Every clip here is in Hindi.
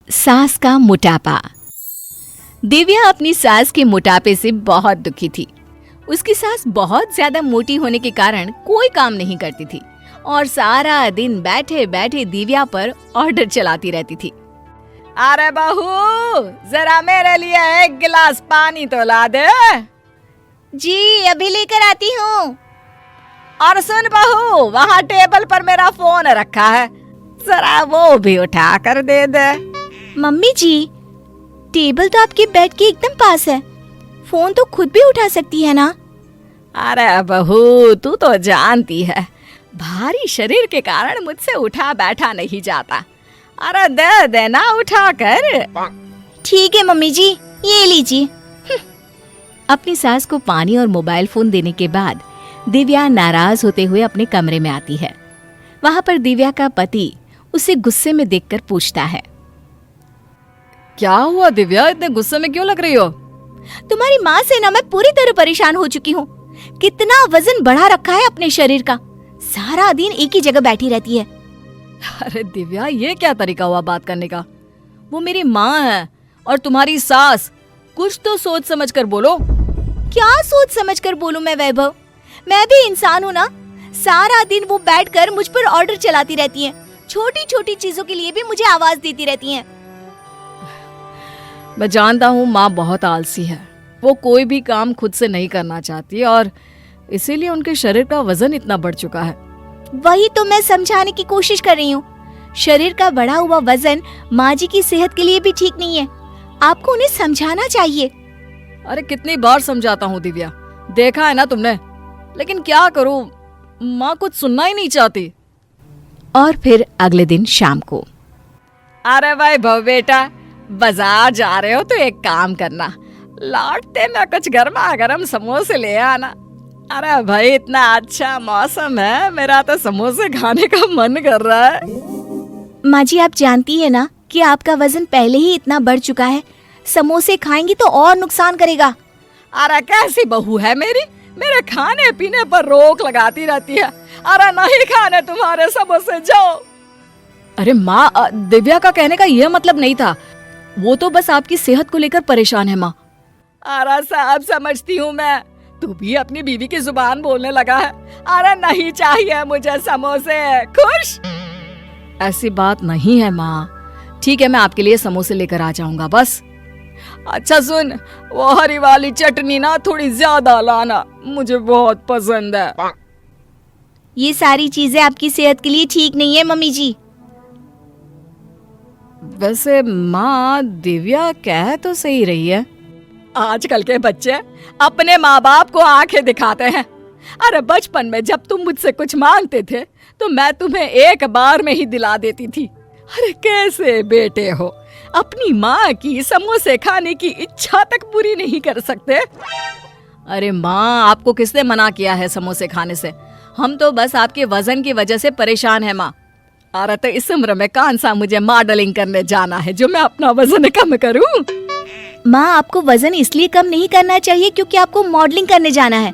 सास का मोटापा। दिव्या अपनी सास के मोटापे से बहुत दुखी थी। उसकी सास बहुत ज्यादा मोटी होने के कारण कोई काम नहीं करती थी और सारा दिन बैठे बैठे दिव्या पर ऑर्डर चलाती रहती थी। अरे बहू, जरा मेरे लिए एक गिलास पानी तो ला दे। जी अभी लेकर आती हूँ। और सुन बहू, वहाँ टेबल पर मेरा फोन रखा है, जरा वो भी उठा कर दे दे। मम्मी जी, टेबल तो आपके बेड के एकदम पास है, फोन तो खुद भी उठा सकती है ना। अरे बहू, तू तो जानती है भारी शरीर के कारण मुझसे उठा बैठा नहीं जाता। अरे दे देना उठा कर। ठीक है मम्मी जी, ये लीजिए। अपनी सास को पानी और मोबाइल फोन देने के बाद दिव्या नाराज होते हुए अपने कमरे में आती है। वहाँ पर दिव्या का पति उसे गुस्से में देखकर पूछता है, क्या हुआ दिव्या, इतने गुस्से में क्यों लग रही हो? तुम्हारी माँ से ना मैं पूरी तरह परेशान हो चुकी हूँ। कितना वजन बढ़ा रखा है अपने शरीर का, सारा दिन एक ही जगह बैठी रहती है। अरे दिव्या, ये क्या तरीका हुआ बात करने का? वो मेरी माँ है और तुम्हारी सास, कुछ तो सोच समझ कर बोलो। क्या सोच समझ कर बोलूं मैं वैभव? मैं भी इंसान हूँ ना। सारा दिन वो बैठकर मुझ पर ऑर्डर चलाती रहती हैं। छोटी छोटी चीजों के लिए भी मुझे आवाज देती रहती हैं। मैं जानता हूँ माँ बहुत आलसी है, वो कोई भी काम खुद से नहीं करना चाहती और इसीलिए उनके शरीर का वजन इतना बढ़ चुका है। वही तो मैं समझाने की कोशिश कर रही हूँ। शरीर का बढ़ा हुआ वजन माँ जी की सेहत के लिए भी ठीक नहीं है। आपको उन्हें समझाना चाहिए। अरे कितनी बार समझाता हूँ दिव्या, देखा है ना तुमने, लेकिन क्या करूँ, माँ कुछ सुनना ही नहीं चाहती। और फिर अगले दिन शाम को, अरे भाई भव बेटा, बाजार जा रहे हो तो एक काम करना, लौटते में कुछ गर्मा गर्म समोसे ले आना। अरे भाई, इतना अच्छा मौसम है, मेरा तो समोसे खाने का मन कर रहा है। माँ जी आप जानती है ना कि आपका वजन पहले ही इतना बढ़ चुका है। समोसे खाएंगी तो और नुकसान करेगा। अरे कैसी बहू है मेरी, मेरे खाने पीने पर रोक लगाती रहती है। अरे नहीं खाने तुम्हारे समोसे, जाओ। अरे माँ, दिव्या का कहने का यह मतलब नहीं था, वो तो बस आपकी सेहत को लेकर परेशान है माँ। अरे साहब, समझती हूँ मैं, तू भी अपनी बीवी की जुबान बोलने लगा है। अरे नहीं चाहिए मुझे समोसे, खुश। ऐसी बात नहीं है माँ, ठीक है मैं आपके लिए समोसे लेकर आ जाऊंगा बस। अच्छा सुन, वो हरी वाली चटनी ना थोड़ी ज्यादा लाना, मुझे बहुत पसंद है। ये सारी चीजें आपकी सेहत के लिए ठीक नहीं है मम्मी जी। वैसे माँ, दिव्या कह तो सही रही है। आजकल के बच्चे अपने माँ बाप को आंखें दिखाते हैं। अरे बचपन में जब तुम मुझसे कुछ मांगते थे तो मैं तुम्हें एक बार में ही दिला देती थी। अरे कैसे बेटे हो, अपनी माँ की समोसे खाने की इच्छा तक पूरी नहीं कर सकते। अरे माँ, आपको किसने मना किया है समोसे खाने से? हम तो बस आपके वजन की वजह से परेशान है माँ। अरे तो इस उम्र में कौन सा मुझे मॉडलिंग करने जाना है जो मैं अपना वजन कम करूं? माँ, आपको वजन इसलिए कम नहीं करना चाहिए क्योंकि आपको मॉडलिंग करने जाना है,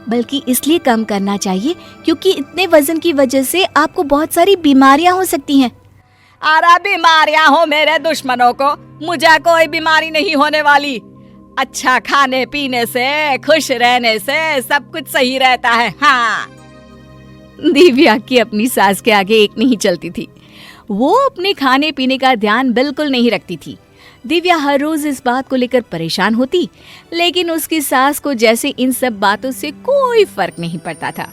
बल्कि इसलिए कम करना चाहिए क्योंकि इतने वजन की वजह से आपको बहुत सारी बीमारियां हो सकती हैं। अरे बीमारियां हो मेरे दुश्मनों को, मुझे कोई बीमारी नहीं होने वाली। अच्छा खाने पीने से, खुश रहने से सब कुछ सही रहता है। हाँ। दिव्या की अपनी सास के आगे एक नहीं चलती थी। वो अपने खाने पीने का ध्यान बिल्कुल नहीं रखती थी। दिव्या हर रोज इस बात को लेकर परेशान होती, लेकिन उसकी सास को जैसे इन सब बातों से कोई फर्क नहीं पड़ता था।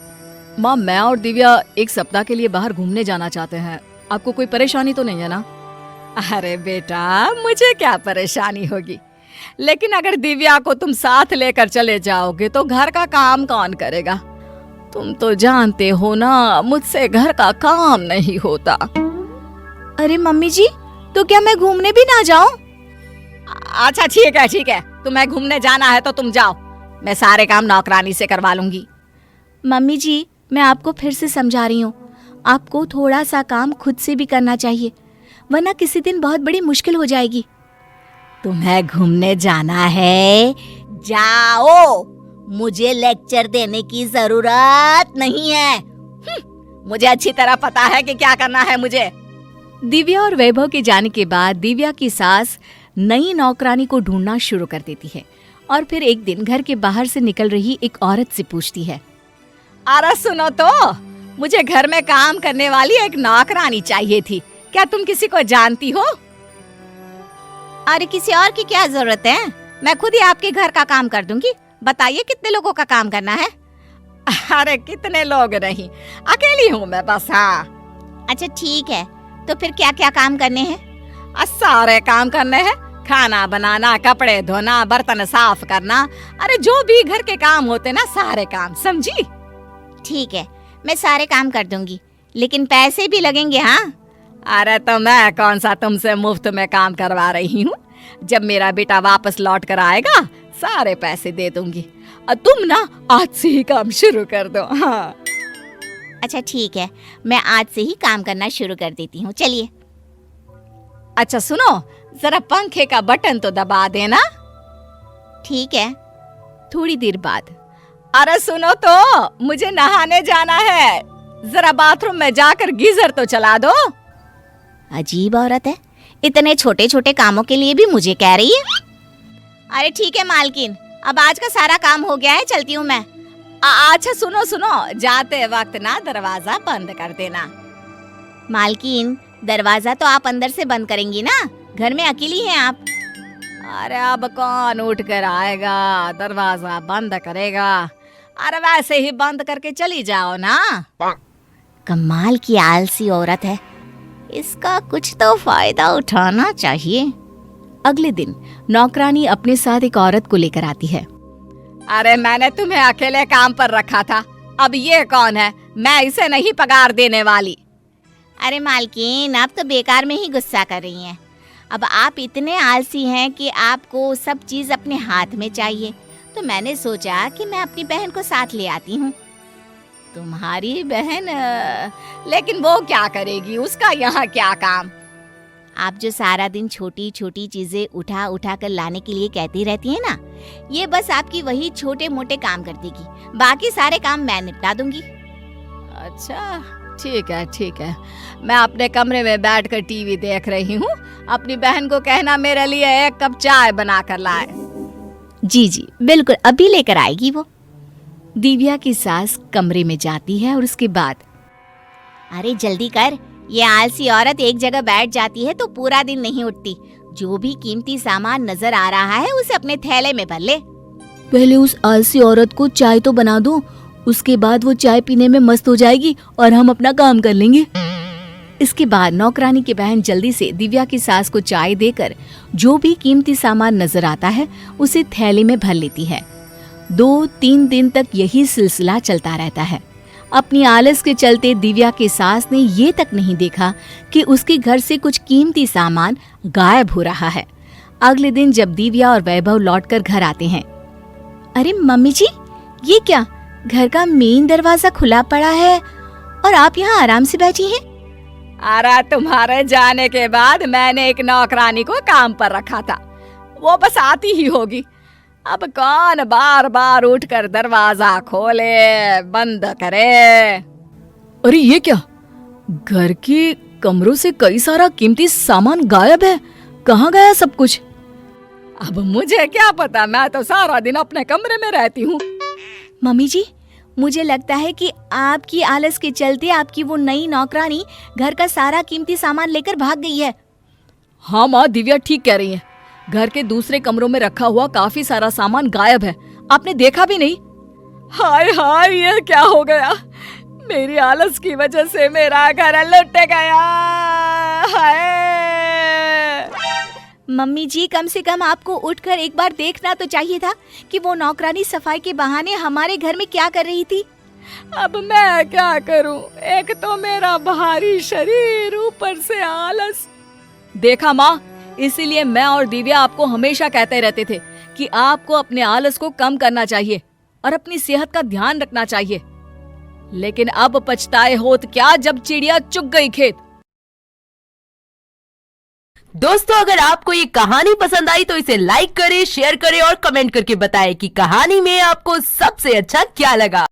माँ, मैं और दिव्या एक सप्ताह के लिए बाहर घूमने जाना चाहते हैं, आपको कोई परेशानी तो नहीं है ना? अरे बेटा, मुझे क्या परेशानी होगी, लेकिन अगर दिव्या को तुम साथ लेकर चले जाओगे तो घर का काम कौन करेगा? तुम तो जानते हो ना, मुझसे घर का काम नहीं होता। अरे मम्मी जी, तो क्या मैं घूमने भी ना जाऊं? अच्छा ठीक है, तुम्हें घूमने जाना है तो तुम जाओ, मैं सारे काम नौकरानी से करवा लूंगी। मम्मी जी, मैं आपको फिर से समझा रही हूँ, आपको थोड़ा सा काम खुद से भी करना चाहिए, वरना किसी दिन बहुत बड़ी मुश्किल हो जाएगी। तुम्हें घूमने जाना है, जाओ, मुझे लेक्चर देने की जरूरत नहीं है। मुझे अच्छी तरह पता है कि क्या करना है मुझे। दिव्या और वैभव के जाने के बाद दिव्या की सास नई नौकरानी को ढूंढना शुरू कर देती है और फिर एक दिन घर के बाहर से निकल रही एक औरत से पूछती है, अरे सुनो तो, मुझे घर में काम करने वाली एक नौकरानी चाहिए थी। क्या तुम किसी को जानती हो? अरे किसी और की क्या जरूरत है, मैं खुद ही आपके घर का काम कर दूंगी। बताइए कितने लोगों का काम करना है? अरे कितने लोग नहीं, अकेली हूँ मैं बस। हाँ अच्छा ठीक है, तो फिर क्या क्या काम करने हैं? सारे काम करने हैं, खाना बनाना, कपड़े धोना, बर्तन साफ करना, अरे जो भी घर के काम होते ना, सारे काम, समझी? ठीक है, मैं सारे काम कर दूंगी, लेकिन पैसे भी लगेंगे। हाँ अरे तो मैं कौन सा तुमसे मुफ्त में काम करवा रही हूँ। जब मेरा बेटा वापस लौट कर आएगा सारे पैसे दे दूंगी। तुम ना आज से ही काम शुरू कर दो। हाँ अच्छा ठीक है, मैं आज से ही काम करना शुरू कर देती हूँ। चलिए। अच्छा सुनो, जरा पंखे का बटन तो दबा देना। ठीक है। थोड़ी देर बाद, अरे सुनो तो, मुझे नहाने जाना है, जरा बाथरूम में जाकर गीजर तो चला दो। अजीब औरत है, इतने छोटे छोटे कामों के लिए भी मुझे कह रही है। अरे ठीक है मालकिन, अब आज का सारा काम हो गया है, चलती हूँ मैं। अच्छा सुनो सुनो, जाते वक्त ना दरवाजा बंद कर देना। मालकिन, दरवाजा तो आप अंदर से बंद करेंगी ना, घर में अकेली हैं आप। अरे अब कौन उठ कर आएगा, दरवाजा बंद करेगा। अरे वैसे ही बंद करके चली जाओ ना। कमाल की आलसी औरत है, इसका कुछ तो फायदा उठाना चाहिए। अगले दिन नौकरानी अपने साथ एक औरत को लेकर आती है। अरे मैंने तुम्हें अकेले काम पर रखा था, अब ये कौन है? मैं इसे नहीं पगार देने वाली। अरे मालकिन, आप तो बेकार में ही गुस्सा कर रही हैं। अब आप इतने आलसी हैं कि आपको सब चीज अपने हाथ में चाहिए, तो मैंने सोचा कि मैं अपनी बहन को साथ ले आती हूँ। तुम्हारी बहन? लेकिन वो क्या करेगी, उसका यहाँ क्या काम? आप जो सारा दिन छोटी छोटी चीजें उठा उठा कर लाने के लिए कहती रहती है ना, ये बस आपकी वही छोटे मोटे काम कर देगी, बाकी सारे काम मैं निपटा दूंगी। अच्छा ठीक है ठीक है, मैं अपने कमरे में बैठकर टीवी देख रही हूँ। अपनी बहन को कहना मेरे लिए एक कप चाय बना कर लाए। जी जी बिल्कुल, अभी लेकर आएगी वो। दिव्या की सास कमरे में जाती है और उसके बाद, अरे जल्दी कर, ये आलसी औरत एक जगह बैठ जाती है तो पूरा दिन नहीं उठती। जो भी कीमती सामान नजर आ रहा है उसे अपने थैले में भर ले। पहले उस आलसी औरत को चाय तो बना दो, उसके बाद वो चाय पीने में मस्त हो जाएगी और हम अपना काम कर लेंगे। इसके बाद नौकरानी की बहन जल्दी से दिव्या की सास को चाय देकर जो भी कीमती सामान नजर आता है उसे थैले में भर लेती है। 2-3 दिन तक यही सिलसिला चलता रहता है। अपनी आलस के चलते दिव्या की सास ने ये तक नहीं देखा कि उसके घर से कुछ कीमती सामान गायब हो रहा है। अगले दिन जब दिव्या और वैभव लौटकर घर आते हैं, अरे मम्मी जी, ये क्या, घर का मेन दरवाजा खुला पड़ा है और आप यहाँ आराम से बैठी हैं? अरे तुम्हारे जाने के बाद मैंने एक नौकरानी को काम पर रखा था, वो बस आती ही होगी। अब कौन बार बार उठकर दरवाजा खोले बंद करे। अरे ये क्या, घर के कमरों से कई सारा कीमती सामान गायब है, कहाँ गया सब कुछ? अब मुझे क्या पता, मैं तो सारा दिन अपने कमरे में रहती हूँ। मम्मी जी, मुझे लगता है कि आपकी आलस के चलते आपकी वो नई नौकरानी घर का सारा कीमती सामान लेकर भाग गई है। हाँ माँ, दिव्या ठीक कह रही है, घर के दूसरे कमरों में रखा हुआ काफी सारा सामान गायब है, आपने देखा भी नहीं। हाय हाय, ये क्या हो गया, मेरी आलस की वजह से मेरा घर लुट गया। हाय मम्मी जी, कम से कम आपको उठकर एक बार देखना तो चाहिए था कि वो नौकरानी सफाई के बहाने हमारे घर में क्या कर रही थी। अब मैं क्या करूं, एक तो मेरा भारी शरीर, ऊपर से आलस। देखा माँ, इसीलिए मैं और दिव्या आपको हमेशा कहते रहते थे कि आपको अपने आलस को कम करना चाहिए और अपनी सेहत का ध्यान रखना चाहिए। लेकिन अब पछताए होत क्या, जब चिड़िया चुग गई खेत। दोस्तों, अगर आपको ये कहानी पसंद आई तो इसे लाइक करें, शेयर करें और कमेंट करके बताएं कि कहानी में आपको सबसे अच्छा क्या लगा।